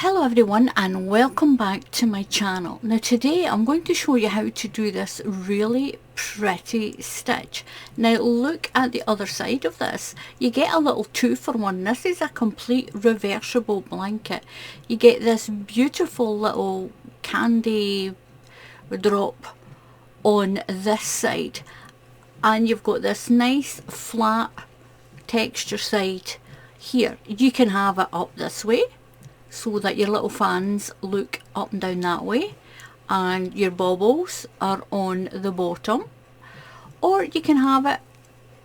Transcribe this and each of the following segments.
Hello everyone and welcome back to my channel. Now today I'm going to show you how to do this really pretty stitch. Now look at the other side of this. You get a little 2-for-1. This is a complete reversible blanket. You get this beautiful little candy drop on this side and you've got this nice flat texture side here. You can have it up this way so that your little fans look up and down that way and your baubles are on the bottom, or you can have it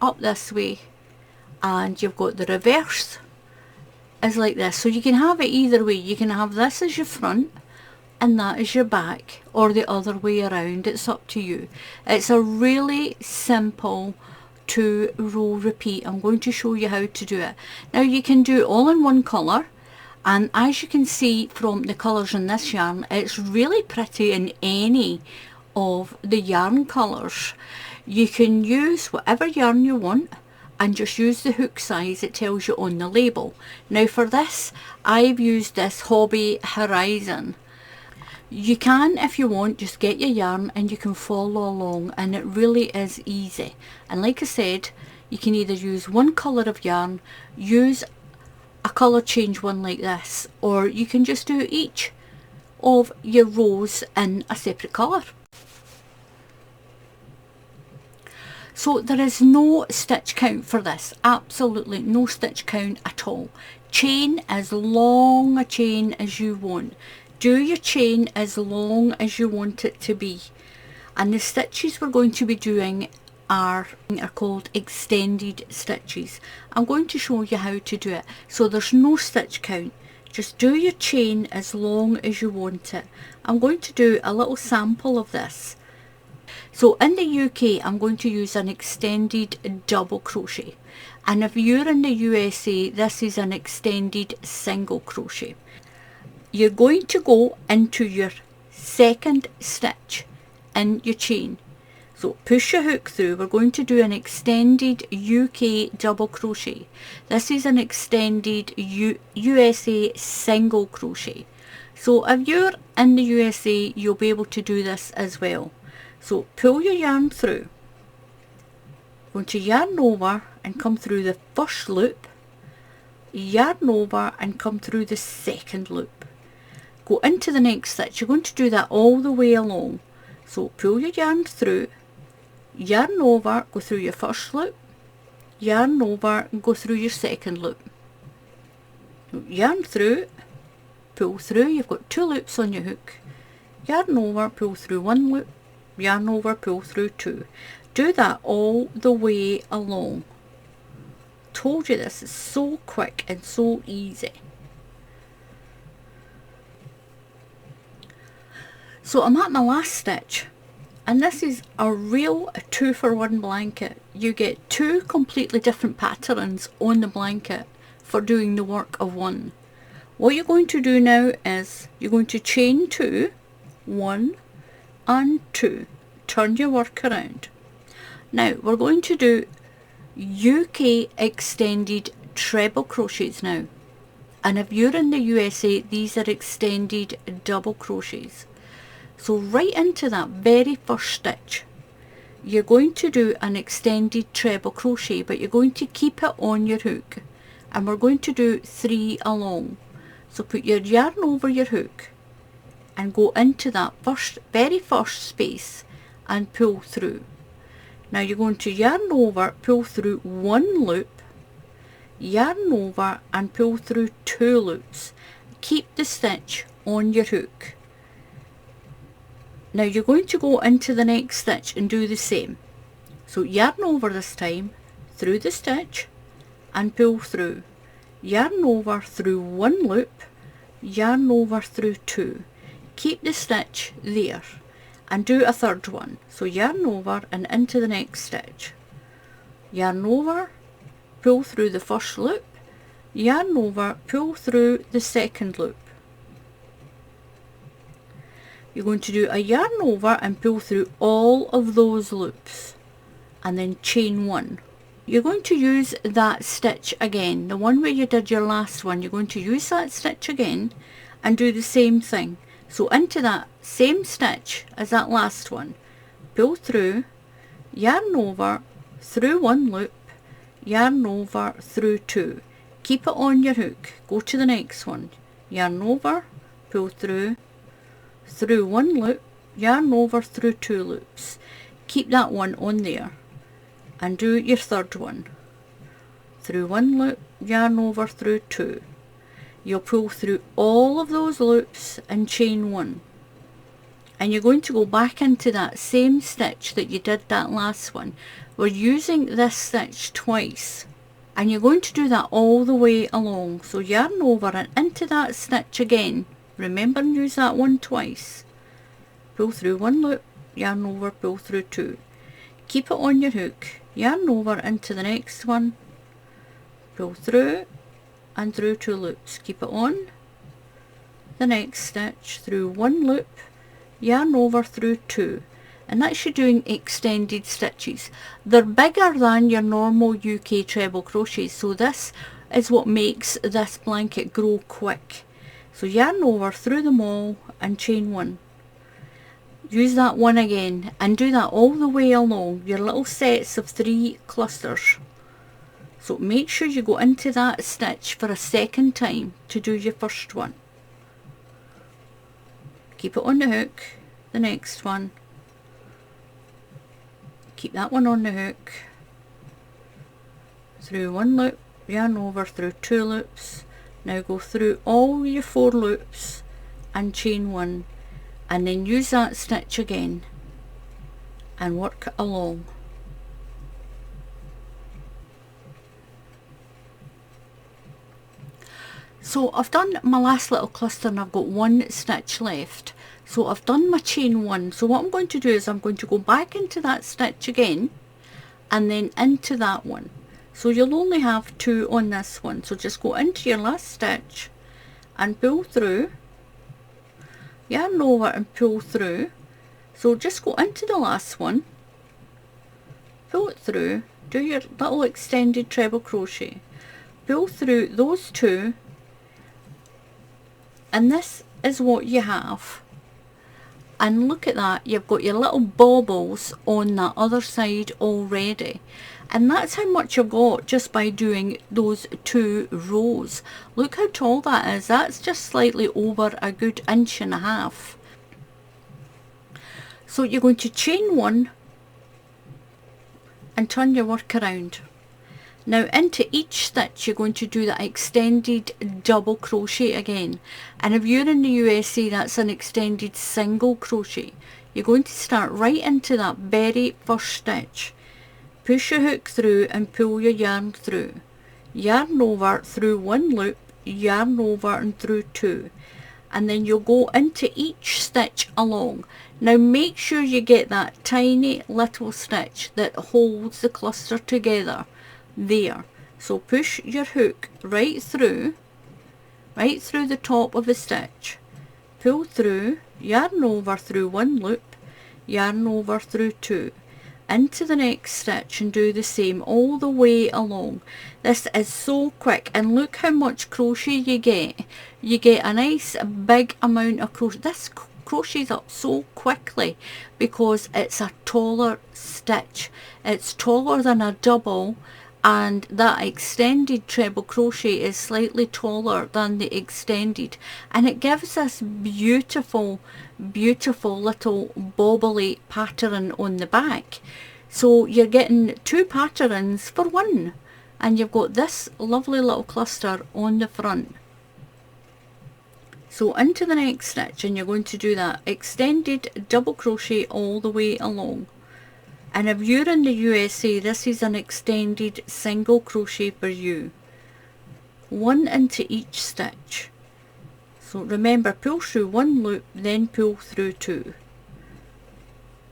up this way and you've got the reverse is like this. So you can have it either way. You can have this as your front and that is your back, or the other way around. It's up to you. It's a really simple 2-row repeat. I'm going to show you how to do it. Now you can do it all in one colour, and as you can see from the colours in this yarn, it's really pretty in any of the yarn colours. You can use whatever yarn you want and just use the hook size it tells you on the label. Now for this I've used this Hobby Horizon. You can, if you want, just get your yarn and you can follow along, and it really is easy. And like I said, you can either use one colour of yarn, use a colour change one like this, or you can just do each of your rows in a separate colour. So there is no stitch count for this, absolutely no stitch count at all. Chain as long a chain as you want. Do your chain as long as you want it to be. And the stitches we're going to be doing are called extended stitches. I'm going to show you how to do it. So there's no stitch count. Just do your chain as long as you want it. I'm going to do a little sample of this. So in the UK I'm going to use an extended double crochet, and if you're in the USA this is an extended single crochet. You're going to go into your second stitch in your chain. So push your hook through. We're going to do an extended UK double crochet. This is an extended USA single crochet. So if you're in the USA you'll be able to do this as well. So pull your yarn through. Going to yarn over and come through the first loop. Yarn over and come through the second loop. Go into the next stitch. You're going to do that all the way along. So pull your yarn through, yarn over, go through your first loop, yarn over and go through your second loop. Yarn through, pull through, you've got 2 loops on your hook, yarn over, pull through 1 loop, yarn over, pull through 2. Do that all the way along. Told you this is so quick and so easy. So I'm at my last stitch, and this is a real 2-for-1 blanket. You get 2 completely different patterns on the blanket for doing the work of one. What you're going to do now is you're going to chain 2, 1 and 2, turn your work around. Now we're going to do UK extended treble crochets now, and if you're in the USA these are extended double crochets. So right into that very first stitch you're going to do an extended treble crochet, but you're going to keep it on your hook, and we're going to do 3 along. So put your yarn over your hook and go into that very first space and pull through. Now you're going to yarn over, pull through 1 loop, yarn over and pull through 2 loops. Keep the stitch on your hook. Now you're going to go into the next stitch and do the same. So yarn over this time, through the stitch and pull through. Yarn over through 1 loop, yarn over through 2. Keep the stitch there and do a third one. So yarn over and into the next stitch. Yarn over, pull through the first loop, yarn over, pull through the second loop. You're going to do a yarn over and pull through all of those loops and then chain 1. You're going to use that stitch again, the one where you did your last one. You're going to use that stitch again and do the same thing. So into that same stitch as that last one, pull through, yarn over, through one loop, yarn over, through two. Keep it on your hook. Go to the next one, yarn over, pull through one loop, yarn over, through two loops. Keep that one on there and do your third one. Through one loop, yarn over, through two. You'll pull through all of those loops and chain one. And you're going to go back into that same stitch that you did that last one. We're using this stitch twice. And you're going to do that all the way along. So yarn over and into that stitch again. Remember, and use that one twice. Pull through one loop, yarn over, pull through two. Keep it on your hook. Yarn over into the next one. Pull through and through two loops. Keep it on the next stitch, through one loop, yarn over, through two. And that's you doing extended stitches. They're bigger than your normal UK treble crochets, so this is what makes this blanket grow quick. So yarn over, through them all and chain one. Use that one again and do that all the way along your little sets of 3 clusters. So make sure you go into that stitch for a second time to do your first one. Keep it on the hook, the next one. Keep that one on the hook. Through one loop, yarn over, through two loops. Now go through all your 4 loops and chain one, and then use that stitch again and work along. So I've done my last little cluster and I've got 1 stitch left. So I've done my chain 1. So what I'm going to do is I'm going to go back into that stitch again and then into that one. So you'll only have 2 on this one. So just go into your last stitch and pull through, yarn over and pull through. So just go into the last one, pull it through, do your little extended treble crochet, pull through those 2, and this is what you have. And look at that, you've got your little baubles on that other side already. And that's how much you've got just by doing those 2 rows. Look how tall that is. That's just slightly over a good 1.5 inches. So you're going to chain 1 and turn your work around. Now into each stitch you're going to do that extended double crochet again. And if you're in the USA, that's an extended single crochet. You're going to start right into that very first stitch. Push your hook through and pull your yarn through. Yarn over, through 1 loop, yarn over and through 2. And then you'll go into each stitch along. Now make sure you get that tiny little stitch that holds the cluster together. There. So push your hook right through the top of the stitch. Pull through, yarn over, through 1 loop, yarn over, through 2. Into the next stitch and do the same all the way along. This is so quick, and look how much crochet you get. You get a nice big amount of crochet. This crochets up so quickly because it's a taller stitch. It's taller than a double, and that extended treble crochet is slightly taller than the extended, and it gives this beautiful little bobbly pattern on the back. So you're getting 2 patterns for 1, and you've got this lovely little cluster on the front. So into the next stitch, and you're going to do that extended double crochet all the way along. And if you're in the USA, this is an extended single crochet for you. 1 into each stitch. So remember, pull through 1 loop, then pull through 2.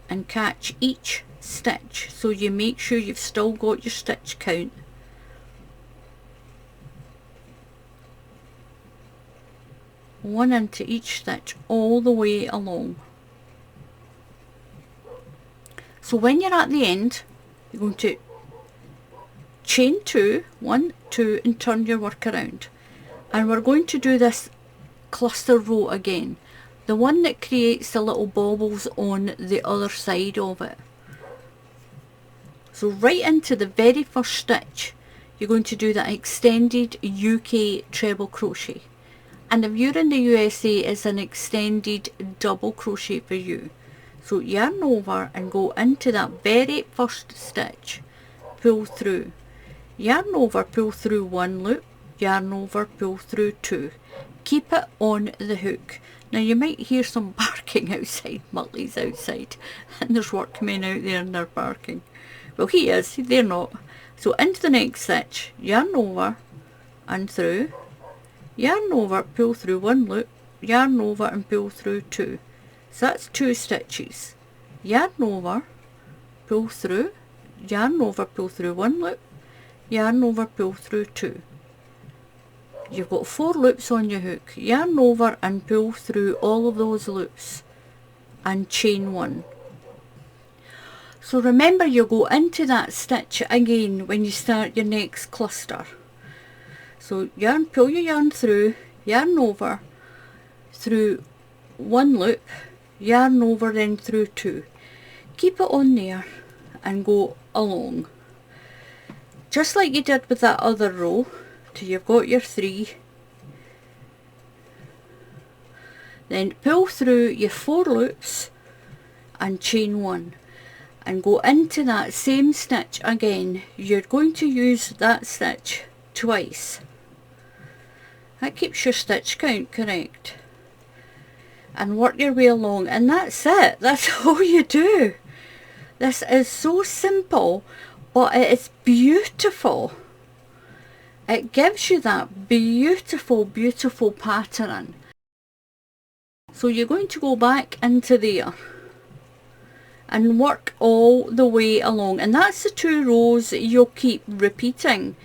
And catch each stitch, so you make sure you've still got your stitch count. One into each stitch all the way along. So when you're at the end, you're going to chain 2, 1, 2, and turn your work around. And we're going to do this cluster row again, the one that creates the little baubles on the other side of it. So right into the very first stitch, you're going to do that extended UK treble crochet. And if you're in the USA, it's an extended double crochet for you. So yarn over and go into that very first stitch, pull through, yarn over, pull through one loop, yarn over, pull through two. Keep it on the hook. Now you might hear some barking outside, Muttley's outside, and there's workmen out there and they're barking. Well, he is, they're not. So into the next stitch, yarn over and through, yarn over, pull through one loop, yarn over and pull through two. So that's two stitches. Yarn over, pull through, yarn over, pull through one loop, yarn over, pull through two. You've got 4 loops on your hook. Yarn over and pull through all of those loops and chain 1. So remember, you go into that stitch again when you start your next cluster. So yarn, pull your yarn through, yarn over, through one loop, yarn over, then through 2. Keep it on there and go along. Just like you did with that other row, till you've got your 3. Then pull through your 4 loops and chain 1. And go into that same stitch again. You're going to use that stitch twice. That keeps your stitch count correct. And work your way along, and that's it. That's all you do. This is so simple, but it is beautiful. It gives you that beautiful, beautiful pattern. So you're going to go back into there and work all the way along, and that's the 2 rows that you'll keep repeating.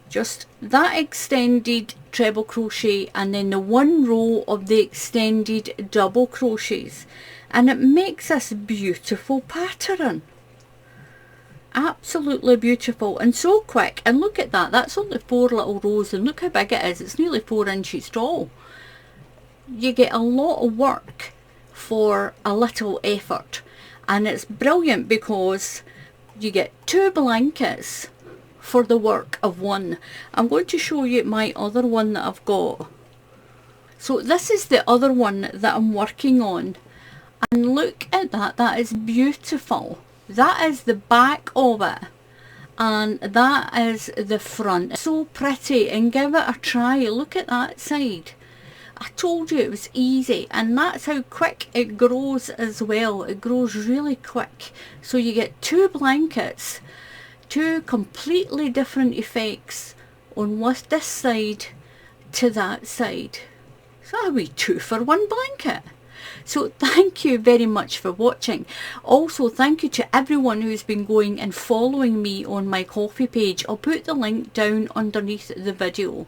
Just that extended treble crochet and then the 1 row of the extended double crochets, and it makes this beautiful pattern. Absolutely beautiful and so quick. And look at that, that's only 4 little rows, and look how big it is. It's nearly 4 inches tall. You get a lot of work for a little effort. And it's brilliant because you get 2 blankets for the work of 1. I'm going to show you my other one that I've got. So this is the other one that I'm working on. And look at that, that is beautiful. That is the back of it. And that is the front. So pretty, and give it a try. Look at that side. I told you it was easy, and that's how quick it grows as well. It grows really quick. So you get 2 blankets, 2 completely different effects on this side to that side. So that'll be 2 for 1 blanket. So thank you very much for watching. Also thank you to everyone who's been going and following me on my Ko-fi page. I'll put the link down underneath the video.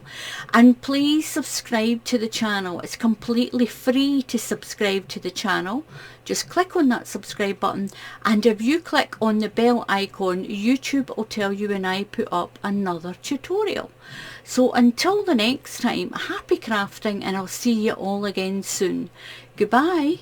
And please subscribe to the channel. It's completely free to subscribe to the channel. Just click on that subscribe button, and if you click on the bell icon, YouTube will tell you when I put up another tutorial. So until the next time, happy crafting, and I'll see you all again soon. Goodbye.